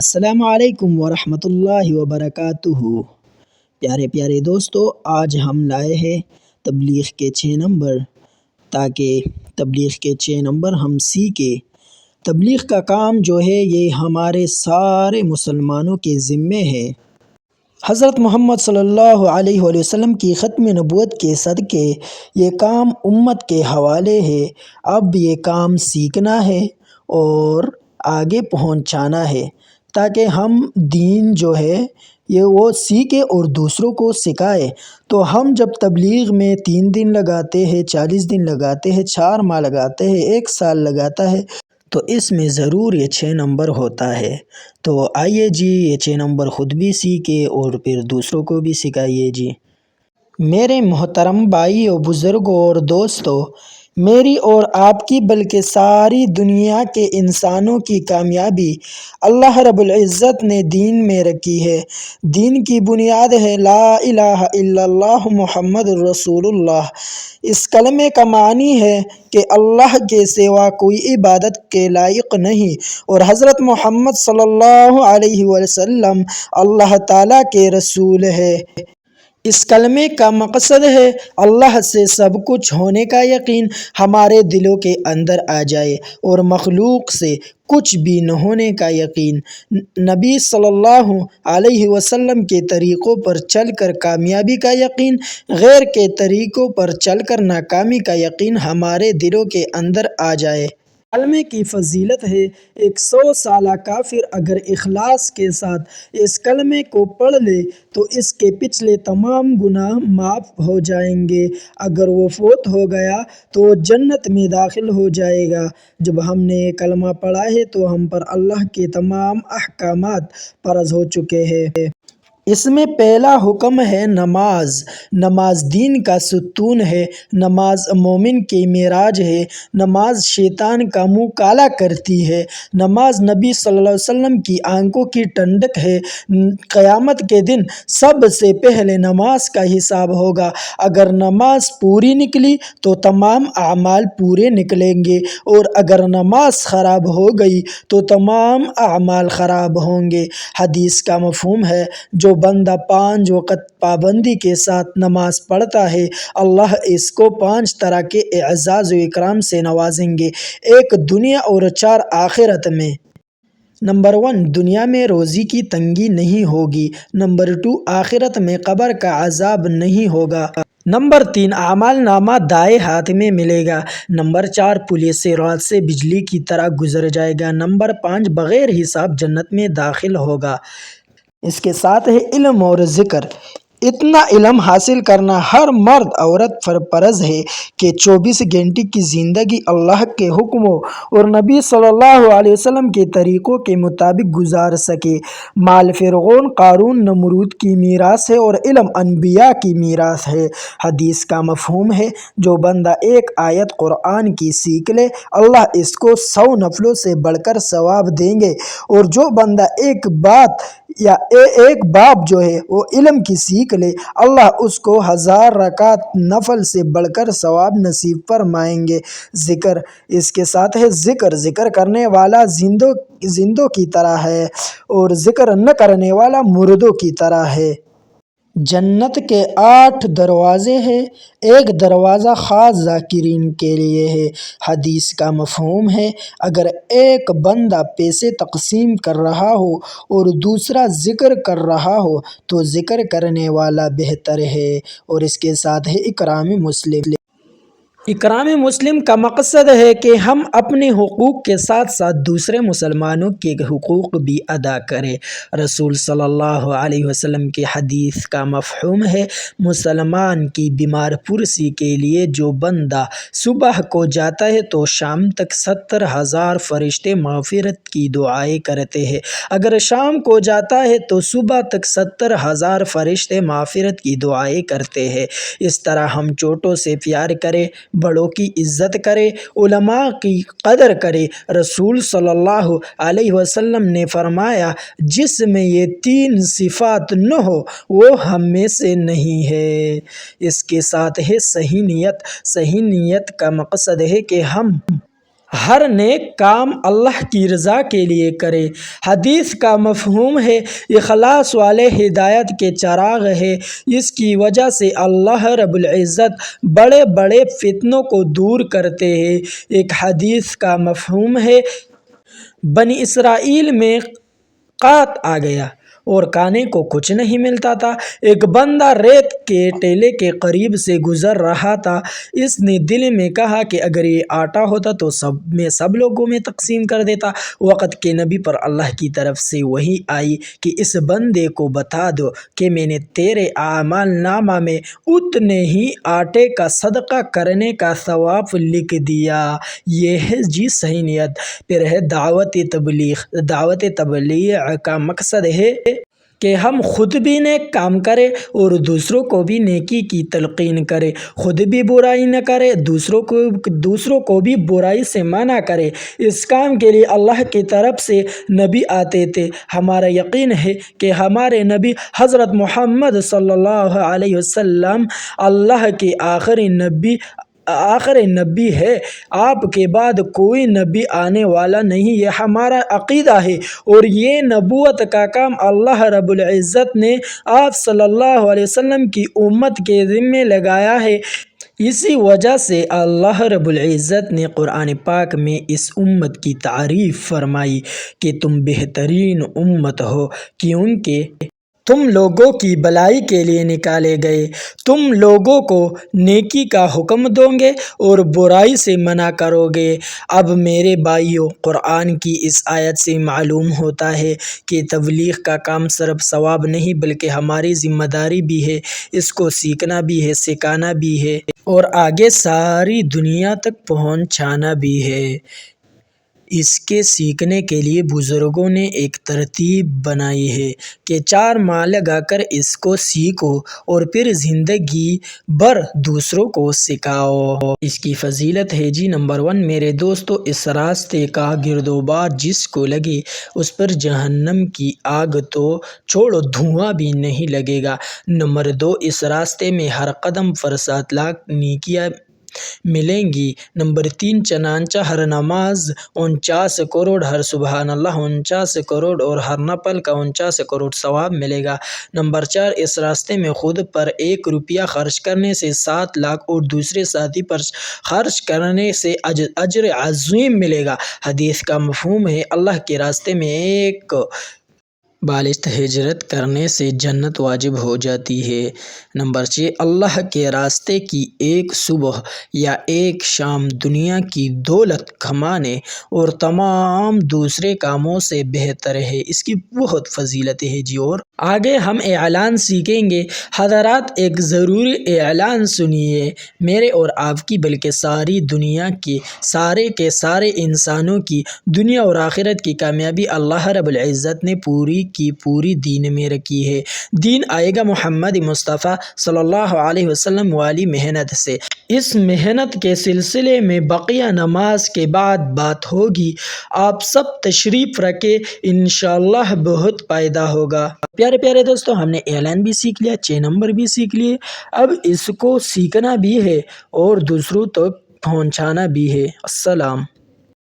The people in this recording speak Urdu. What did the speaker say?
السلام علیکم ورحمۃ اللہ وبرکاتہ۔ پیارے پیارے دوستو، آج ہم لائے ہیں تبلیغ کے 6 نمبر، تاکہ تبلیغ کے 6 نمبر ہم سیکھیں۔ تبلیغ کا کام جو ہے یہ ہمارے سارے مسلمانوں کے ذمے ہے۔ حضرت محمد صلی اللہ علیہ وآلہ وسلم کی ختم نبوت کے صدقے یہ کام امت کے حوالے ہے۔ اب یہ کام سیکھنا ہے اور آگے پہنچانا ہے، تاکہ ہم دین جو ہے یہ وہ سیکھے اور دوسروں کو سکھائے۔ تو ہم جب تبلیغ میں 3 دن لگاتے ہیں، 40 دن لگاتے ہیں، 4 ماہ لگاتے ہیں، 1 سال لگاتا ہے، تو اس میں ضرور یہ 6 نمبر ہوتا ہے۔ تو آئیے جی، یہ 6 نمبر خود بھی سیکھے اور پھر دوسروں کو بھی سکھائیے جی۔ میرے محترم بھائیو، بزرگوں اور دوستو، میری اور آپ کی بلکہ ساری دنیا کے انسانوں کی کامیابی اللہ رب العزت نے دین میں رکھی ہے۔ دین کی بنیاد ہے لا الہ الا اللہ محمد الرسول اللہ۔ اس کلمے کا معنی ہے کہ اللہ کے سوا کوئی عبادت کے لائق نہیں، اور حضرت محمد صلی اللہ علیہ وسلم اللہ تعالیٰ کے رسول ہے۔ اس کلمے کا مقصد ہے اللہ سے سب کچھ ہونے کا یقین ہمارے دلوں کے اندر آ جائے، اور مخلوق سے کچھ بھی نہ ہونے کا یقین۔ نبی صلی اللہ علیہ وسلم کے طریقوں پر چل کر کامیابی کا یقین، غیر کے طریقوں پر چل کر ناکامی کا یقین ہمارے دلوں کے اندر آ جائے۔ کلمے کی فضیلت ہے، ایک 100 سالہ کافر اگر اخلاص کے ساتھ اس کلمے کو پڑھ لے تو اس کے پچھلے تمام گناہ معاف ہو جائیں گے۔ اگر وہ فوت ہو گیا تو وہ جنت میں داخل ہو جائے گا۔ جب ہم نے یہ کلمہ پڑھا ہے تو ہم پر اللہ کے تمام احکامات فرض ہو چکے ہیں۔ اس میں پہلا حکم ہے نماز۔ نماز دین کا ستون ہے، نماز مومن کی معراج ہے، نماز شیطان کا منہ کالا کرتی ہے، نماز نبی صلی اللہ علیہ وسلم کی آنکھوں کی ٹھنڈک ہے۔ قیامت کے دن سب سے پہلے نماز کا حساب ہوگا۔ اگر نماز پوری نکلی تو تمام اعمال پورے نکلیں گے، اور اگر نماز خراب ہو گئی تو تمام اعمال خراب ہوں گے۔ حدیث کا مفہوم ہے، جو بندہ 5 وقت پابندی کے ساتھ نماز پڑھتا ہے، اللہ اس کو 5 طرح کے اعزاز و اکرام سے نوازیں گے، 1 دنیا اور 4 آخرت میں۔ نمبر 1، دنیا میں روزی کی تنگی نہیں ہوگی۔ نمبر 2، آخرت میں قبر کا عذاب نہیں ہوگا۔ نمبر 3، اعمال نامہ دائیں ہاتھ میں ملے گا۔ نمبر 4، پولیس سے رات سے بجلی کی طرح گزر جائے گا۔ نمبر 5، بغیر حساب جنت میں داخل ہوگا۔ اس کے ساتھ ہے علم اور ذکر۔ اتنا علم حاصل کرنا ہر مرد عورت پر فرض ہے کہ 24 گھنٹے کی زندگی اللہ کے حکموں اور نبی صلی اللہ علیہ وسلم کے طریقوں کے مطابق گزار سکے۔ مال فرعون قارون نمرود کی میراث ہے، اور علم انبیاء کی میراث ہے۔ حدیث کا مفہوم ہے، جو بندہ 1 آیت قرآن کی سیکھ لے، اللہ اس کو 100 نفلوں سے بڑھ کر ثواب دیں گے، اور جو بندہ ایک باب جو ہے وہ علم کی سیکھ لے، اللہ اس کو 1000 رکعت نفل سے بڑھ کر ثواب نصیب فرمائیں گے۔ ذکر، اس کے ساتھ ہے ذکر۔ ذکر کرنے والا زندوں کی طرح ہے، اور ذکر نہ کرنے والا مردوں کی طرح ہے۔ جنت کے 8 دروازے ہیں، ایک دروازہ خاص ذاکرین کے لیے ہے۔ حدیث کا مفہوم ہے، اگر ایک بندہ پیسے تقسیم کر رہا ہو اور دوسرا ذکر کر رہا ہو تو ذکر کرنے والا بہتر ہے۔ اور اس کے ساتھ ہے اکرام مسلم۔ اکرام مسلم کا مقصد ہے کہ ہم اپنے حقوق کے ساتھ ساتھ دوسرے مسلمانوں کے حقوق بھی ادا کریں۔ رسول صلی اللہ علیہ وسلم کی حدیث کا مفہوم ہے، مسلمان کی بیمار پرسی کے لیے جو بندہ صبح کو جاتا ہے تو شام تک 70,000 فرشتے مغفرت کی دعائیں کرتے ہیں۔ اگر شام کو جاتا ہے تو صبح تک 70,000 فرشتے مغفرت کی دعائیں کرتے ہیں۔ اس طرح ہم چھوٹوں سے پیار کریں، بڑوں کی عزت کرے، علماء کی قدر کرے۔ رسول صلی اللہ علیہ وسلم نے فرمایا، جس میں یہ 3 صفات نہ ہو وہ ہم میں سے نہیں ہے۔ اس کے ساتھ ہے صحیح نیت۔ صحیح نیت کا مقصد ہے کہ ہم ہر نیک کام اللہ کی رضا کے لیے کرے۔ حدیث کا مفہوم ہے اخلاص والے ہدایت کے چراغ ہے۔ اس کی وجہ سے اللہ رب العزت بڑے بڑے فتنوں کو دور کرتے ہیں۔ ایک حدیث کا مفہوم ہے بنی اسرائیل میں قحط آ گیا اور کھانے کو کچھ نہیں ملتا تھا۔ ایک بندہ ریت کے ٹیلے کے قریب سے گزر رہا تھا۔ اس نے دل میں کہا کہ اگر یہ آٹا ہوتا تو میں سب لوگوں میں تقسیم کر دیتا۔ وقت کے نبی پر اللہ کی طرف سے وحی آئی کہ اس بندے کو بتا دو کہ میں نے تیرے اعمال نامہ میں اتنے ہی آٹے کا صدقہ کرنے کا ثواب لکھ دیا۔ یہ ہے جی صحیح نیت۔ پھر ہے دعوت تبلیغ۔ دعوت تبلیغ کا مقصد ہے کہ ہم خود بھی نیک کام کریں اور دوسروں کو بھی نیکی کی تلقین کریں، خود بھی برائی نہ کریں، دوسروں کو بھی برائی سے منع کریں۔ اس کام کے لیے اللہ کی طرف سے نبی آتے تھے۔ ہمارا یقین ہے کہ ہمارے نبی حضرت محمد صلی اللہ علیہ وسلم اللہ کے آخری نبی ہے۔ آپ کے بعد کوئی نبی آنے والا نہیں، یہ ہمارا عقیدہ ہے، اور یہ نبوت کا کام اللہ رب العزت نے آپ صلی اللہ علیہ وسلم کی امت کے ذمہ لگایا ہے۔ اسی وجہ سے اللہ رب العزت نے قرآن پاک میں اس امت کی تعریف فرمائی کہ تم بہترین امت ہو، کیونکہ تم لوگوں کی بھلائی کے لیے نکالے گئے، تم لوگوں کو نیکی کا حکم دو گے اور برائی سے منع کرو گے۔ اب میرے بھائیوں، قرآن کی اس آیت سے معلوم ہوتا ہے کہ تبلیغ کا کام صرف ثواب نہیں بلکہ ہماری ذمہ داری بھی ہے۔ اس کو سیکھنا بھی ہے، سکھانا بھی ہے اور آگے ساری دنیا تک پہنچانا بھی ہے۔ اس کے سیکھنے کے لیے بزرگوں نے ایک ترتیب بنائی ہے کہ 4 ماہ لگا کر اس کو سیکھو اور پھر زندگی بھر دوسروں کو سکھاؤ۔ اس کی فضیلت ہے جی نمبر 1، میرے دوستو، اس راستے کا گرد و بار جس کو لگے اس پر جہنم کی آگ تو چھوڑو دھواں بھی نہیں لگے گا۔ نمبر 2، اس راستے میں ہر قدم پر 7 لاکھ نیکیاں ملیں گی۔ نمبر 3، چنانچہ ہر نماز 49 کروڑ، ہر سبحان اللہ 49 کروڑ اور ہر نفل کا 49 کروڑ ثواب ملے گا۔ نمبر 4، اس راستے میں خود پر 1 روپیہ خرچ کرنے سے 7 لاکھ اور دوسرے ساتھی پر خرچ کرنے سے اجر عظیم ملے گا۔ حدیث کا مفہوم ہے اللہ کے راستے میں ایک بالشت ہجرت کرنے سے جنت واجب ہو جاتی ہے۔ نمبر 6، اللہ کے راستے کی ایک صبح یا ایک شام دنیا کی دولت کمانے اور تمام دوسرے کاموں سے بہتر ہے۔ اس کی بہت فضیلت ہے جی۔ اور آگے ہم اعلان سیکھیں گے۔ حضرات، ایک ضروری اعلان سنیے، میرے اور آپ کی بلکہ ساری دنیا کے سارے انسانوں کی دنیا اور آخرت کی کامیابی اللہ رب العزت نے پوری کی پوری دین میں رکھی ہے۔ دین آئے گا محمد مصطفیٰ صلی اللہ علیہ وسلم والی محنت سے۔ اس محنت کے سلسلے میں بقیہ نماز کے بعد بات ہوگی، آپ سب تشریف رکھیں، انشاءاللہ بہت فائدہ ہوگا۔ پیارے پیارے دوستو، ہم نے اعلان بھی سیکھ لیا، 6 نمبر بھی سیکھ لیے، اب اس کو سیکھنا بھی ہے اور دوسروں تک پہنچانا بھی ہے۔ السلام۔